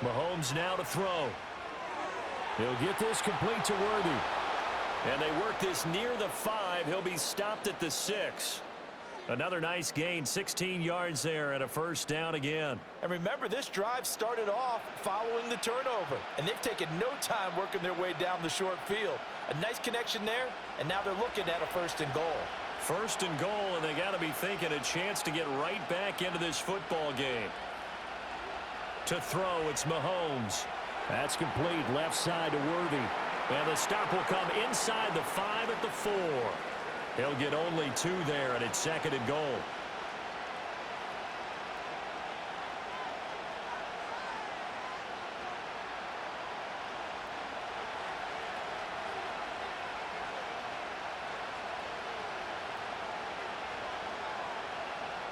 Mahomes now to throw. He'll get this complete to Worthy. And they work this near the 5. He'll be stopped at the 6. Another nice gain, 16 yards there and a first down again. And remember, this drive started off following the turnover, and they've taken no time working their way down the short field. A nice connection there, and now they're looking at a 1st and goal. 1st and goal, and they got to be thinking a chance to get right back into this football game. To throw, it's Mahomes. That's complete, left side to Worthy. And the stop will come inside the 5 at the 4. He'll get only 2 there, and it's 2nd and goal.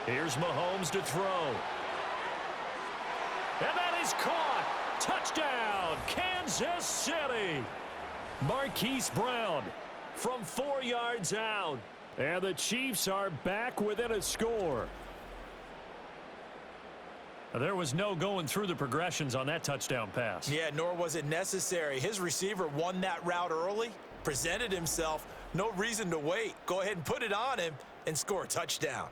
Here's Mahomes to throw. And that is caught. Touchdown, Kansas City. Marquise Brown from 4 yards out. And the Chiefs are back within a score. There was no going through the progressions on that touchdown pass. Yeah, nor was it necessary. His receiver won that route early, presented himself. No reason to wait. Go ahead and put it on him and score a touchdown.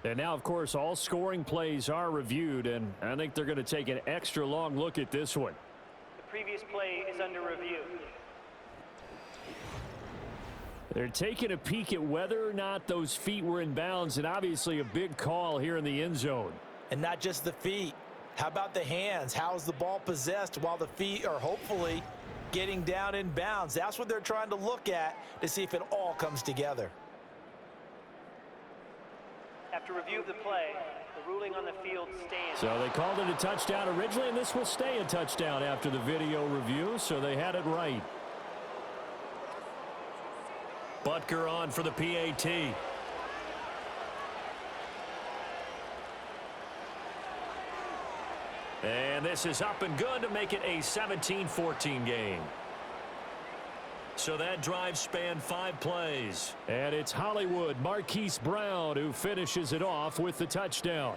And now, of course, all scoring plays are reviewed, and I think they're going to take an extra long look at this one. The previous play is under review. They're taking a peek at whether or not those feet were in bounds, and obviously a big call here in the end zone. And not just the feet. How about the hands? How is the ball possessed while the feet are hopefully getting down in bounds? That's what they're trying to look at to see if it all comes together. After review of the play, the ruling on the field stands. So they called it a touchdown originally, and this will stay a touchdown after the video review, so they had it right. Butker on for the PAT. And this is up and good to make it a 17-14 game. So that drive spanned 5 plays. And it's Hollywood Marquise Brown who finishes it off with the touchdown.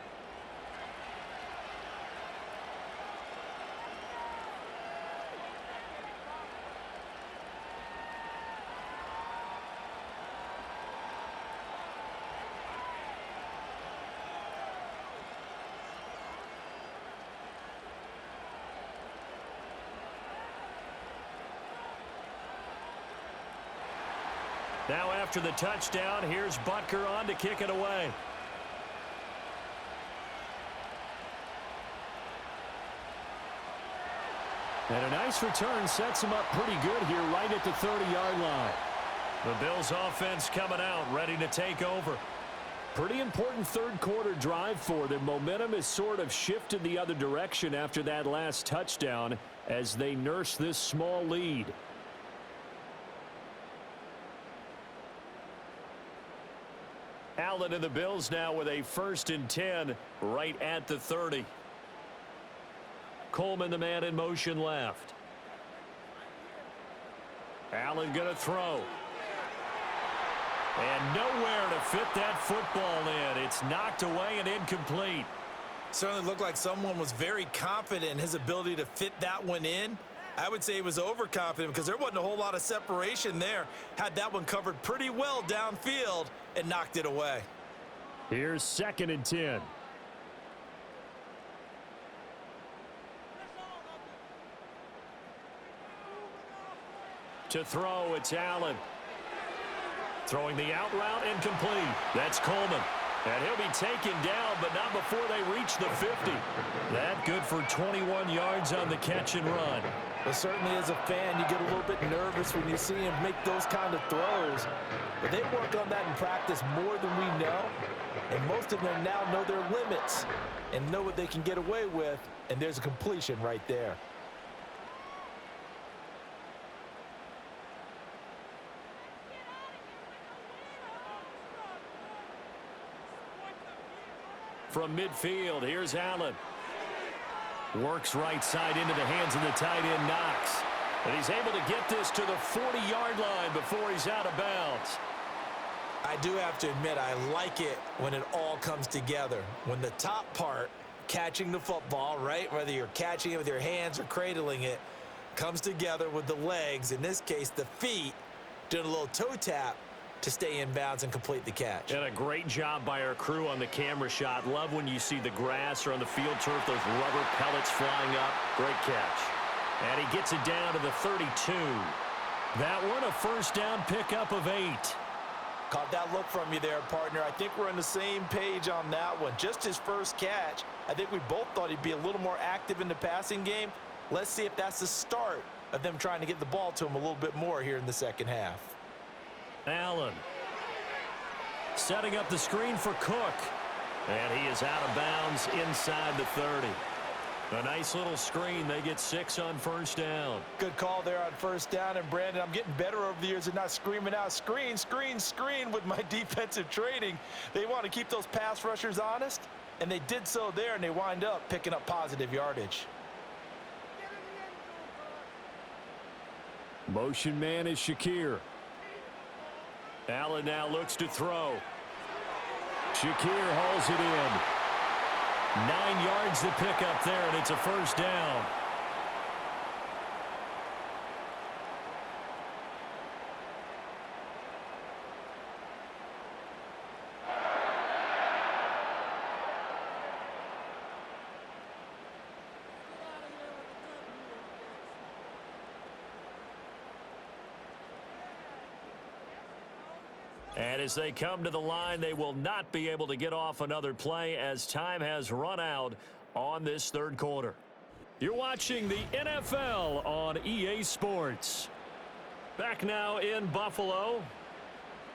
Now after the touchdown, here's Butker on to kick it away. And a nice return sets him up pretty good here right at the 30-yard line. The Bills offense coming out, ready to take over. Pretty important third-quarter drive for them. Momentum has sort of shifted the other direction after that last touchdown as they nurse this small lead. Allen and the Bills now with a 1st and 10 right at the 30. Coleman, the man in motion left. Allen going to throw. And nowhere to fit that football in. It's knocked away and incomplete. Certainly looked like someone was very confident in his ability to fit that one in. I would say he was overconfident because there wasn't a whole lot of separation there. Had that one covered pretty well downfield and knocked it away. Here's 2nd and 10. To throw, it's Allen. Throwing the out route incomplete. That's Coleman. And he'll be taken down, but not before they reach the 50. That good for 21 yards on the catch and run. Well, certainly as a fan, you get a little bit nervous when you see him make those kind of throws. But they work on that in practice more than we know. And most of them now know their limits and know what they can get away with. And there's a completion right there. From midfield, here's Allen. Works right side into the hands of the tight end, Knox. And he's able to get this to the 40-yard line before he's out of bounds. I do have to admit, I like it when it all comes together. When the top part catching the football, right? Whether you're catching it with your hands or cradling it, comes together with the legs, in this case the feet, doing a little toe tap to stay in bounds and complete the catch. And a great job by our crew on the camera shot. Love when you see the grass or on the field turf, those rubber pellets flying up. Great catch. And he gets it down to the 32. That one, a first down pickup of 8. Caught that look from you there, partner. I think we're on the same page on that one. Just his first catch. I think we both thought he'd be a little more active in the passing game. Let's see if that's the start of them trying to get the ball to him a little bit more here in the second half. Allen setting up the screen for Cook. And he is out of bounds inside the 30. A nice little screen. They get 6 on first down. Good call there on first down. And, Brandon, I'm getting better over the years at not screaming out, screen, screen, screen with my defensive training. They want to keep those pass rushers honest, and they did so there, and they wind up picking up positive yardage. Motion man is Shakir. Allen now looks to throw. Shakir hauls it in. 9 yards to pick up there, and it's a first down. And as they come to the line, they will not be able to get off another play as time has run out on this third quarter. You're watching the NFL on EA Sports. Back now in Buffalo.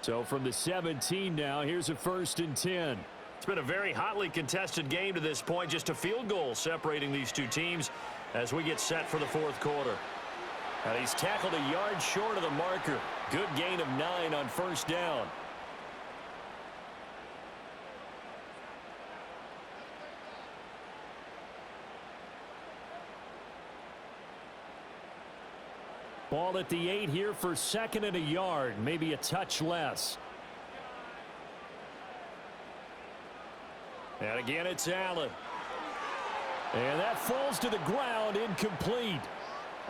So from the 17 now, here's a 1st and 10. It's been a very hotly contested game to this point. Just a field goal separating these two teams as we get set for the fourth quarter. And he's tackled a yard short of the marker. Good gain of 9 on first down. Ball at the 8 here for 2nd and a yard. Maybe a touch less. And again, it's Allen. And that falls to the ground, incomplete.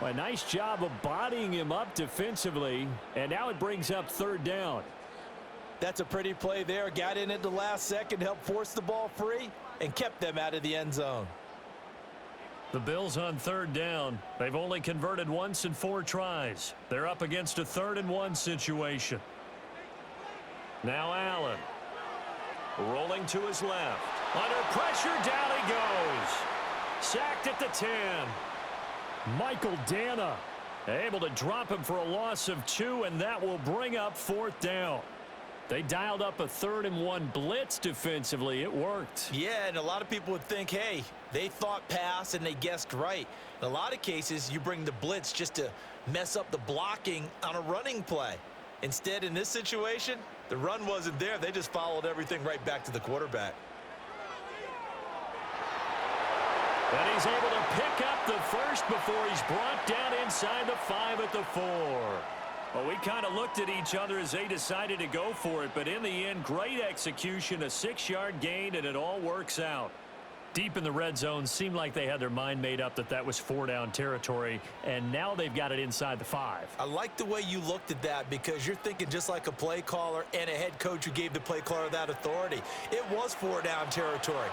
Well, a nice job of bodying him up defensively, and now it brings up 3rd down. That's a pretty play there. Got in at the last second, helped force the ball free, and kept them out of the end zone. The Bills on 3rd down. They've only converted once in 4 tries. They're up against a 3rd and 1 situation. Now Allen. Rolling to his left. Under pressure, down he goes. Sacked at the 10. Michael Dana able to drop him for a loss of 2, and that will bring up 4th down. They dialed up a 3rd and 1 blitz defensively. It worked. Yeah, and a lot of people would think, hey, they thought pass and they guessed right. In a lot of cases, you bring the blitz just to mess up the blocking on a running play. Instead, in this situation, the run wasn't there. They just followed everything right back to the quarterback. And he's able to pick up the first before he's brought down inside the 5 at the 4. Well, we kind of looked at each other as they decided to go for it, but in the end, great execution, a 6-yard gain, and it all works out. Deep in the red zone, seemed like they had their mind made up that that was 4-down territory, and now they've got it inside the 5. I like the way you looked at that because you're thinking just like a play caller and a head coach who gave the play caller that authority. It was 4-down territory.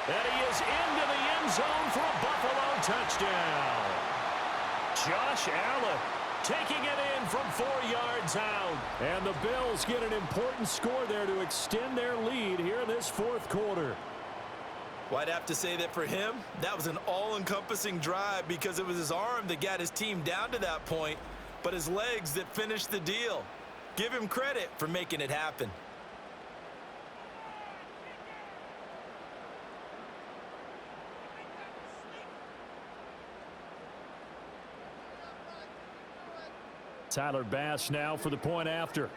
And he is into the end zone for a Buffalo touchdown. Josh Allen taking it in from 4 yards out. And the Bills get an important score there to extend their lead here in this fourth quarter. Well, I'd have to say that for him, that was an all-encompassing drive because it was his arm that got his team down to that point, but his legs that finished the deal. Give him credit for making it happen. Tyler Bass now for the point after.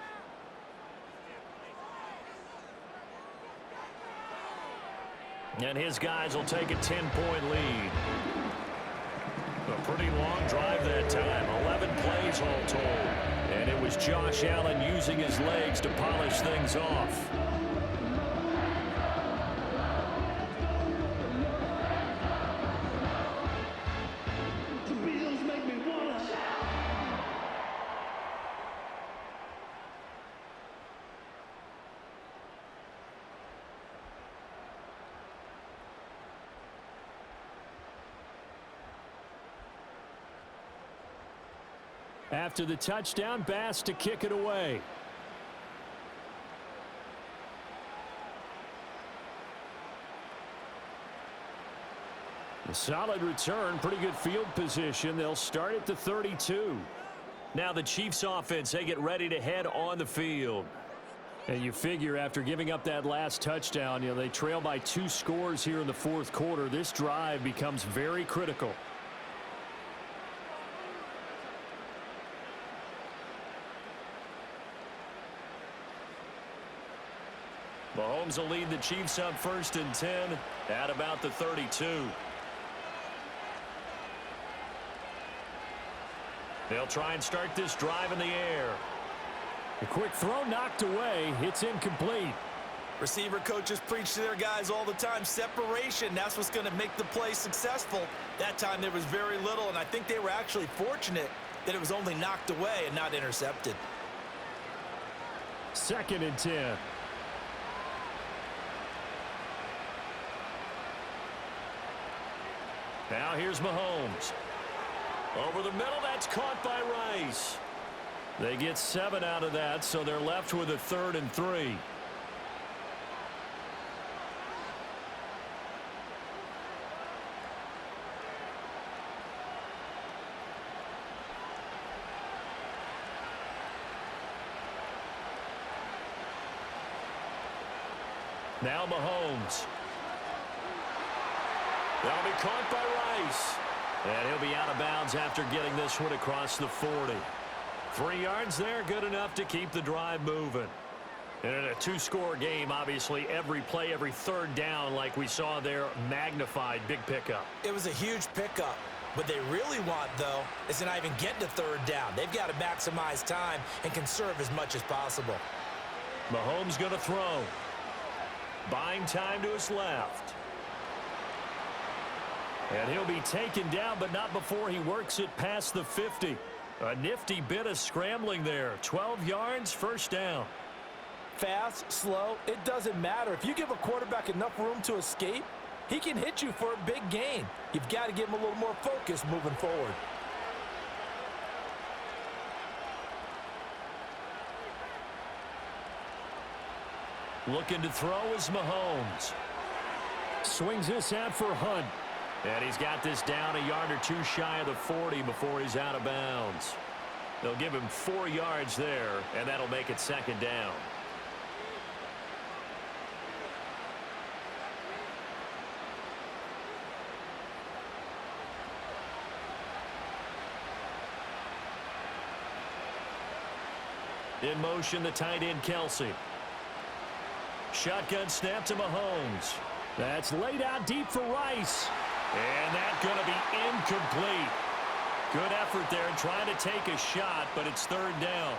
And his guys will take a 10-point lead. A pretty long drive that time. 11 plays all told. And it was Josh Allen using his legs to polish things off. After the touchdown, Bass to kick it away. A solid return, pretty good field position. They'll start at the 32. Now the Chiefs offense, they get ready to head on the field. And you figure after giving up that last touchdown, they trail by 2 scores here in the fourth quarter. This drive becomes very critical. Mahomes will lead the Chiefs up 1st and 10 at about the 32. They'll try and start this drive in the air. A quick throw knocked away. It's incomplete. Receiver coaches preach to their guys all the time. Separation, that's what's going to make the play successful. That time there was very little, and I think they were actually fortunate that it was only knocked away and not intercepted. 2nd and 10. Now here's Mahomes. Over the middle, that's caught by Rice. They get 7 out of that, so they're left with a 3rd and 3. Now Mahomes. That'll be caught by Rice. And he'll be out of bounds after getting this one across the 40. 3 yards there, good enough to keep the drive moving. And in a 2-score game, obviously, every play, every 3rd down, like we saw there, magnified, big pickup. It was a huge pickup. What they really want, though, is to not even get to 3rd down. They've got to maximize time and conserve as much as possible. Mahomes going to throw. Buying time to his left. And he'll be taken down, but not before he works it past the 50. A nifty bit of scrambling there. 12 yards, 1st down. Fast, slow, it doesn't matter. If you give a quarterback enough room to escape, he can hit you for a big gain. You've got to give him a little more focus moving forward. Looking to throw is Mahomes. Swings this out for Hunt. And he's got this down a yard or 2 shy of the 40 before he's out of bounds. They'll give him 4 yards there, and that'll make it 2nd down. In motion, the tight end, Kelsey. Shotgun snap to Mahomes. That's laid out deep for Rice. And that's going to be incomplete. Good effort there trying to take a shot, but it's 3rd down.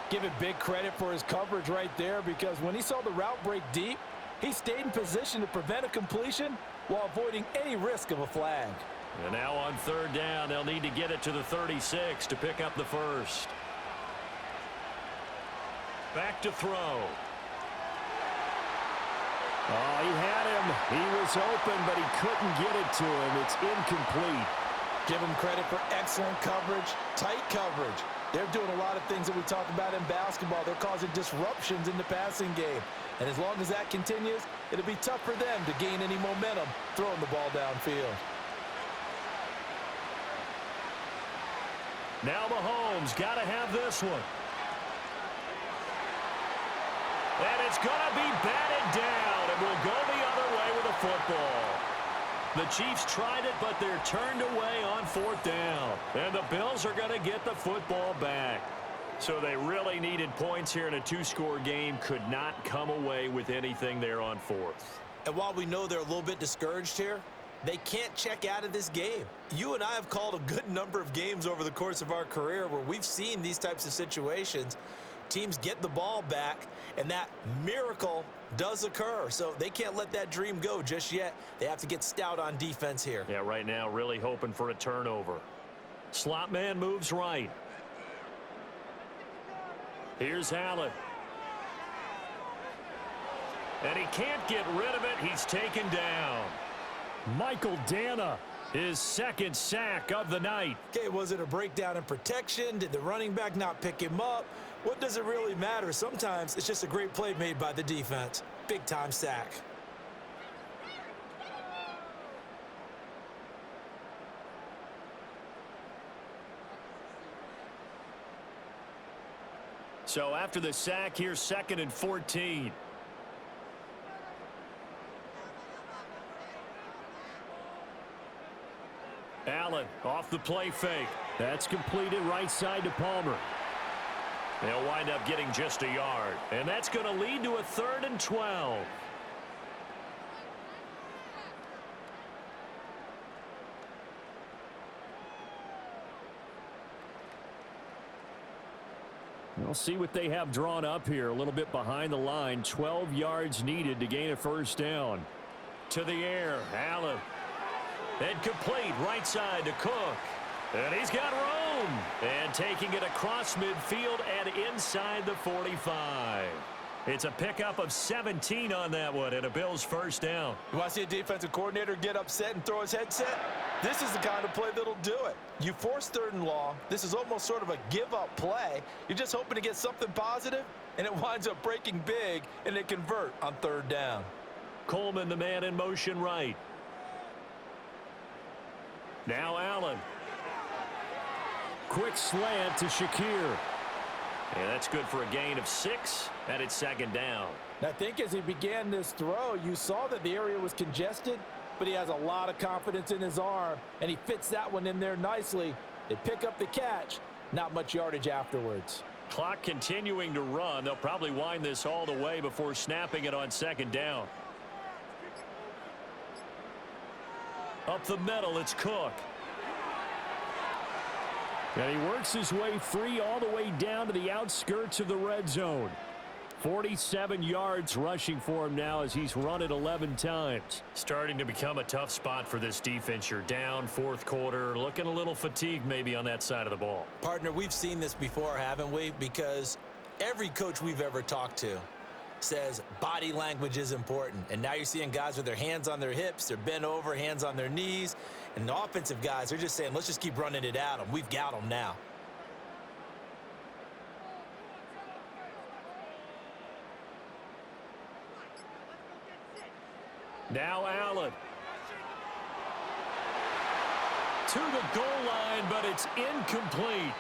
Give it big credit for his coverage right there, because when he saw the route break deep, he stayed in position to prevent a completion while avoiding any risk of a flag. And now on 3rd down, they'll need to get it to the 36 to pick up the 1st. Back to throw. Oh, he had him. He was open, but he couldn't get it to him. It's incomplete. Give him credit for excellent coverage, tight coverage. They're doing a lot of things that we talk about in basketball. They're causing disruptions in the passing game. And as long as that continues, it'll be tough for them to gain any momentum throwing the ball downfield. Now Mahomes got to have this one. And it's going to be batted down, and will go the other way with a football. The Chiefs tried it, but they're turned away on 4th down. And the Bills are going to get the football back. So they really needed points here in a 2-score game. Could not come away with anything there on 4th. And while we know they're a little bit discouraged here, they can't check out of this game. You and I have called a good number of games over the course of our career where we've seen these types of situations. Teams get the ball back, and that miracle does occur. So they can't let that dream go just yet. They have to get stout on defense here. Yeah, right now really hoping for a turnover. Slot man moves right. Here's Allen. And he can't get rid of it. He's taken down. Michael Dana His second sack of the night. Okay, was it a breakdown in protection? Did the running back not pick him up? What does it really matter? Sometimes it's just a great play made by the defense. Big-time sack. So after the sack, here's 2nd and 14. Allen off the play fake. That's completed right side to Palmer. They'll wind up getting just a yard. And that's going to lead to a 3rd and 12. We'll see what they have drawn up here. A little bit behind the line. 12 yards needed to gain a 1st down. To the air. Allen. And complete right side to Cook. And he's got room. And taking it across midfield and inside the 45. It's a pickup of 17 on that one and a Bills 1st down. You want to see a defensive coordinator get upset and throw his headset? This is the kind of play that'll do it. You force 3rd and long. This is almost sort of a give-up play. You're just hoping to get something positive, and it winds up breaking big, and they convert on 3rd down. Coleman, the man in motion right. Now Allen. Quick slant to Shakir. And that's good for a gain of 6, and it's 2nd down. I think as he began this throw, you saw that the area was congested, but he has a lot of confidence in his arm, and he fits that one in there nicely. They pick up the catch, not much yardage afterwards. Clock continuing to run. They'll probably wind this all the way before snapping it on 2nd down. Up the middle, it's Cook. And he works his way free all the way down to the outskirts of the red zone. 47 yards rushing for him now as he's run it 11 times. Starting to become a tough spot for this defense. You're down 4th quarter, looking a little fatigued maybe on that side of the ball. Partner, we've seen this before, haven't we? Because every coach we've ever talked to says body language is important. And now you're seeing guys with their hands on their hips, they're bent over, hands on their knees. And the offensive guys are just saying, let's just keep running it at them. We've got them now. Now Allen. To the goal line, but it's incomplete.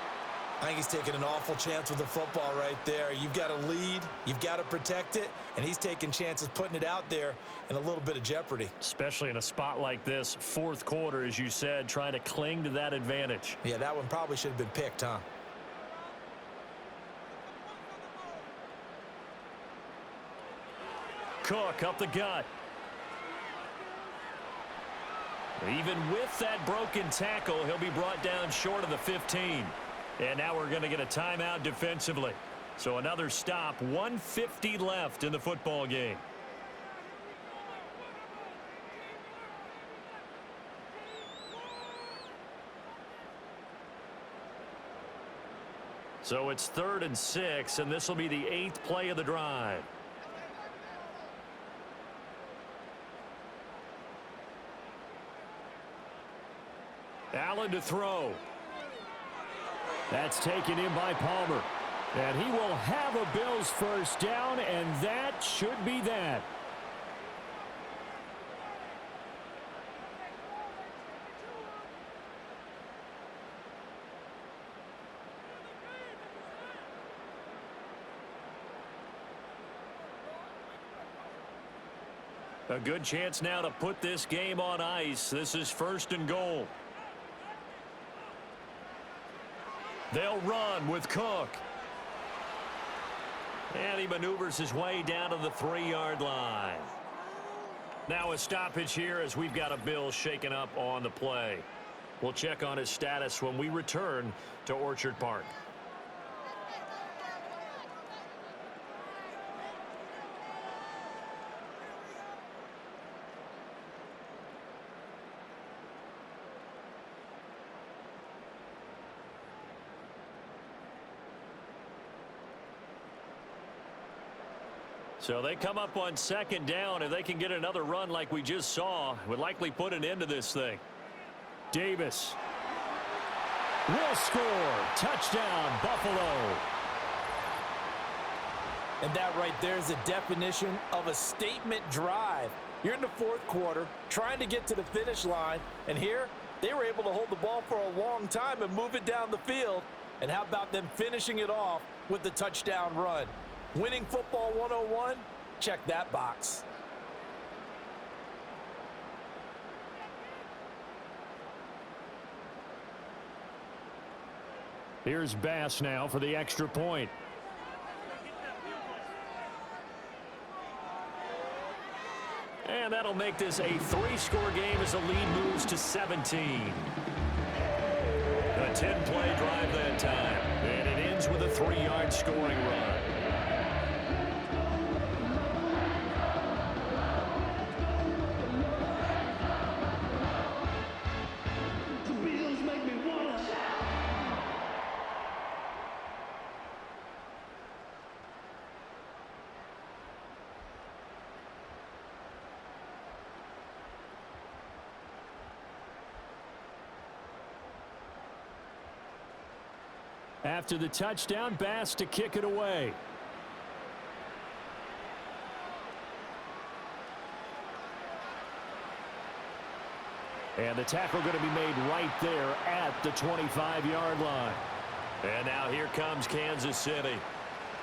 I think he's taking an awful chance with the football right there. You've got to lead, you've got to protect it, and he's taking chances putting it out there in a little bit of jeopardy. Especially in a spot like this, 4th quarter, as you said, trying to cling to that advantage. Yeah, that one probably should have been picked, huh? Cook up the gut. Even with that broken tackle, he'll be brought down short of the 15. And now we're going to get a timeout defensively. So another stop, 1:50 left in the football game. So it's 3rd and 6, and this will be the 8th play of the drive. Allen to throw. That's taken in by Palmer. And he will have a Bills 1st down, and that should be that. A good chance now to put this game on ice. This is 1st and goal. They'll run with Cook. And he maneuvers his way down to the 3-yard line. Now a stoppage here as we've got a Bill shaken up on the play. We'll check on his status when we return to Orchard Park. So they come up on 2nd down. If they can get another run like we just saw, would likely put an end to this thing. Davis will score. Touchdown, Buffalo. And that right there is the definition of a statement drive. You're in the fourth quarter, trying to get to the finish line, and here they were able to hold the ball for a long time and move it down the field. And how about them finishing it off with the touchdown run? Winning football 101? Check that box. Here's Bass now for the extra point. And that'll make this a 3-score game as the lead moves to 17. A 10-play drive that time. And it ends with a 3-yard scoring run. After the touchdown, Bass to kick it away. And the tackle going to be made right there at the 25-yard line. And now here comes Kansas City.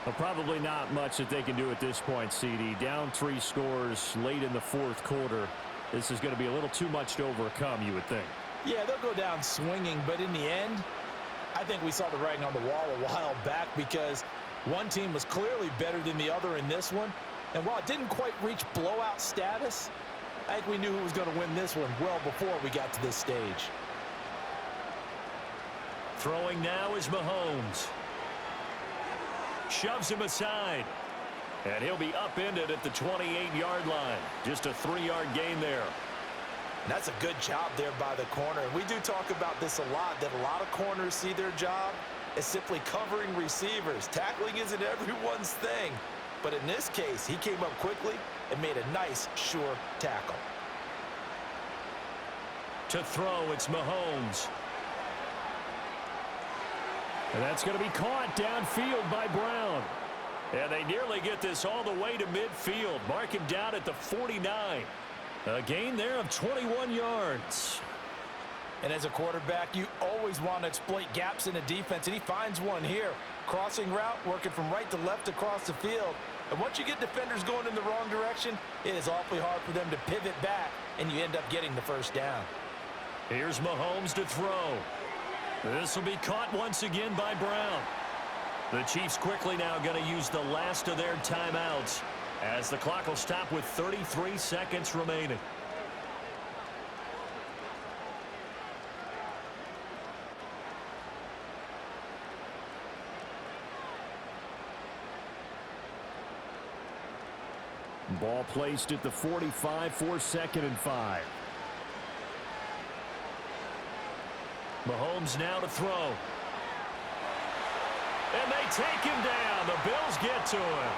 Well, probably not much that they can do at this point, CD. Down 3 scores late in the fourth quarter. This is going to be a little too much to overcome, you would think. Yeah, they'll go down swinging, but in the end, I think we saw the writing on the wall a while back because one team was clearly better than the other in this one. And while it didn't quite reach blowout status, I think we knew who was going to win this one well before we got to this stage. Throwing now is Mahomes. Shoves him aside. And he'll be upended at the 28-yard line. Just a 3-yard gain there. And that's a good job there by the corner. And we do talk about this a lot, that a lot of corners see their job as simply covering receivers. Tackling isn't everyone's thing. But in this case, he came up quickly and made a nice, sure tackle. To throw, it's Mahomes. And that's going to be caught downfield by Brown. And they nearly get this all the way to midfield. Mark him down at the 49. A gain there of 21 yards. And as a quarterback, you always want to exploit gaps in the defense, and he finds one here. Crossing route, working from right to left across the field. And once you get defenders going in the wrong direction, it is awfully hard for them to pivot back, and you end up getting the first down. Here's Mahomes to throw. This will be caught once again by Brown. The Chiefs quickly now going to use the last of their timeouts as the clock will stop with 33 seconds remaining. Ball placed at the 45 for 2nd and 5. Mahomes now to throw. And they take him down. The Bills get to him.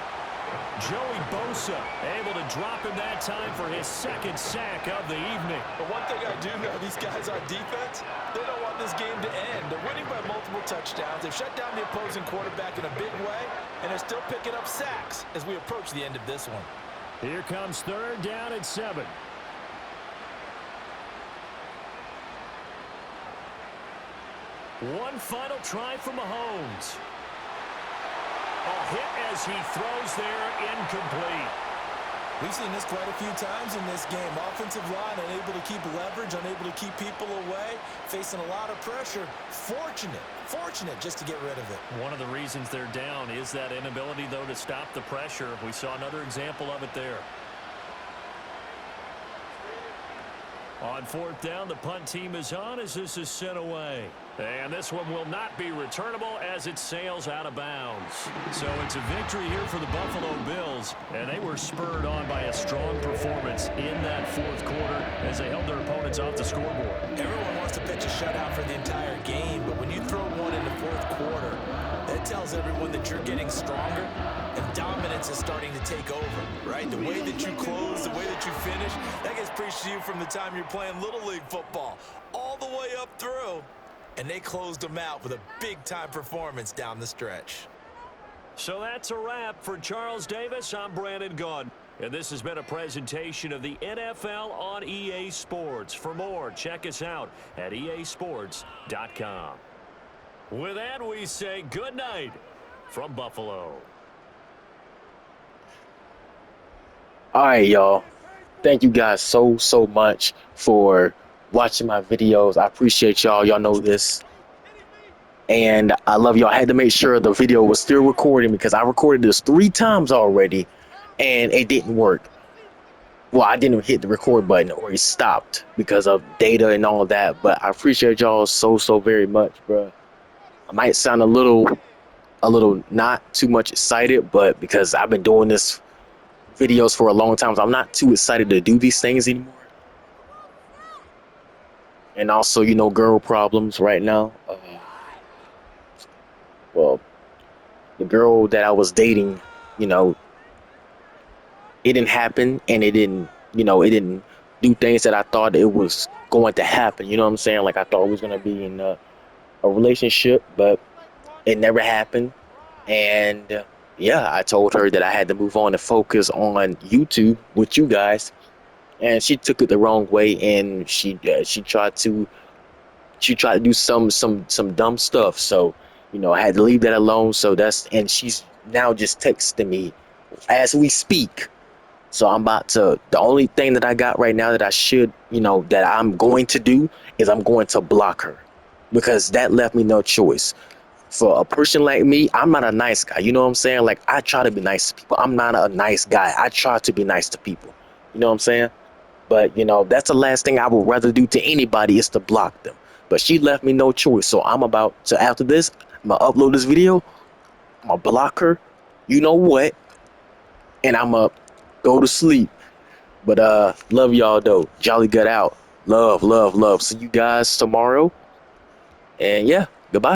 Joey Bosa able to drop him that time for his 2nd sack of the evening. But one thing I do know, these guys on defense, they don't want this game to end. They're winning by multiple touchdowns. They've shut down the opposing quarterback in a big way, and they're still picking up sacks as we approach the end of this one. Here comes 3rd down and 7. One final try for Mahomes. A hit as he throws there, incomplete. We've seen this quite a few times in this game. Offensive line unable to keep leverage, unable to keep people away, facing a lot of pressure. Fortunate just to get rid of it. One of the reasons they're down is that inability, though, to stop the pressure. We saw another example of it there. On 4th down, the punt team is on as this is sent away. And this one will not be returnable as it sails out of bounds. So it's a victory here for the Buffalo Bills, and they were spurred on by a strong performance in that 4th quarter as they held their opponents off the scoreboard. Everyone wants to pitch a shutout for the entire game, but when you throw one in the 4th quarter, that tells everyone that you're getting stronger and dominance is starting to take over, right? The way that you close, the way that you finish, that gets preached to you from the time you're playing Little League football all the the way up through. And they closed them out with a big-time performance down the stretch. So that's a wrap for Charles Davis. I'm Brandon Gaudin. And this has been a presentation of the NFL on EA Sports. For more, check us out at easports.com. With that, we say good night from Buffalo. All right, y'all. Thank you guys so much for watching my videos. I appreciate y'all. Y'all know this. And I love y'all. I had to make sure the video was still recording because I recorded this 3 times already and it didn't work. Well, I didn't hit the record button, or it stopped because of data and all of that. But I appreciate y'all so very much, bro. I might sound a little not too much excited, but because I've been doing this videos for a long time, so I'm not too excited to do these things anymore. And also, you know, girl problems right now. Well, the girl that I was dating, you know, it didn't happen, and it didn't do things that I thought it was going to happen. You know what I'm saying? Like, I thought we was gonna be in a relationship, but it never happened. And yeah, I told her that I had to move on and focus on YouTube with you guys, and she took it the wrong way, and she tried to do some dumb stuff. So, you know, I had to leave that alone. So and she's now just texting me as we speak. So the only thing that I got right now that I should, you know, that I'm going to do is I'm going to block her, because that left me no choice. For a person like me, I'm not a nice guy. You know what I'm saying? Like, I try to be nice to people. I'm not a nice guy. I try to be nice to people. You know what I'm saying? But, you know, that's the last thing I would rather do to anybody, is to block them. But she left me no choice. So I'm about to, after this, I'm going to upload this video. I'm going to block her. You know what? And I'm going to go to sleep. But love y'all though. Jolly Good out. Love. See you guys tomorrow. And yeah.